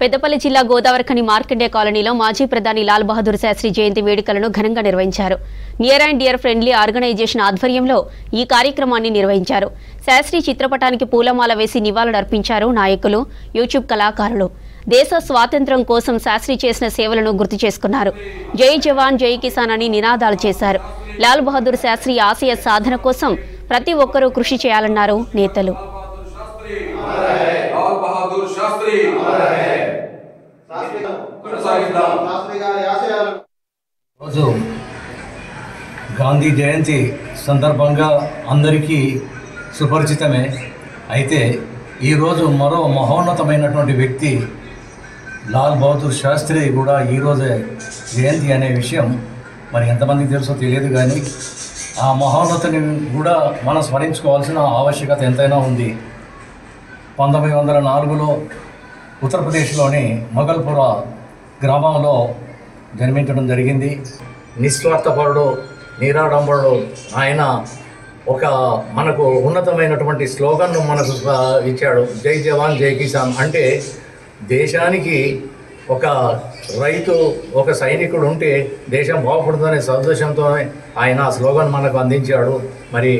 పెద్దపల్లి జిల్లా గోదావరిఖని మార్కండే కాలనీలో మాజీ ప్రధాని లాల్ బహదూర్ శాస్త్రి జయంతి వేడుకలను ఘనంగా నిర్వహించారు. Near and dear friendly organisation ఆధ్వర్యంలో ఈ కార్యక్రమాన్ని నిర్వహించారు. శాస్త్రి చిత్రపటానికి పూలమాల వేసి నివాళులర్పించారు నాయకులు, యూట్యూబ్ కళాకారులు. దేశ స్వాతంత్ర్యం కోసం శాస్త్రి చేసిన సేవలను గుర్తు చేసుకున్నారు. జై జవాన్ జై కిసాన్ అని నినాదాలు చేశారు. లాల్ బహదూర్ శాస్త్రి ఆశయ సాధన కోసం ప్రతి ఒక్కరూ కృషి చేయాలన్నారు నేతలు. రోజు గాంధీ జయంతి సందర్భంగా అందరికీ సుపరిచితమే. అయితే ఈరోజు మరో మహోన్నతమైనటువంటి వ్యక్తి లాల్ బహదూర్ శాస్త్రి కూడా ఈరోజే జయంతి అనే విషయం మరి ఎంతమందికి తెలుసో తెలియదు, కానీ ఆ మహోన్నతిని కూడా మనం స్మరించుకోవాల్సిన ఆవశ్యకత ఎంతైనా ఉంది. 1904లో ఉత్తరప్రదేశ్లోని మొగల్పుర గ్రామంలో జన్మించడం జరిగింది. నిస్వార్థపరుడు, నిరాడంబరుడు. ఆయన ఒక మనకు ఉన్నతమైనటువంటి స్లోగన్ను మనకు ఇచ్చాడు, జై జవాన్ జై కిసాన్. అంటే దేశానికి ఒక రైతు, ఒక సైనికుడు ఉంటే దేశం బాగుపడుతుందనే సంతోషంతో ఆయన స్లోగన్ మనకు అందించాడు. మరి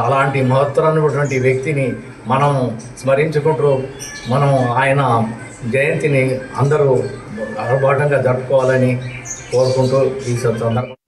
అలాంటి మహత్తరమైనటువంటి వ్యక్తిని మనం స్మరించుకుంటూ మనం ఆయన జయంతిని అందరూ ఆర్భాటంగా జరుపుకోవాలని కోరుకుంటూ ఈ సందర్భం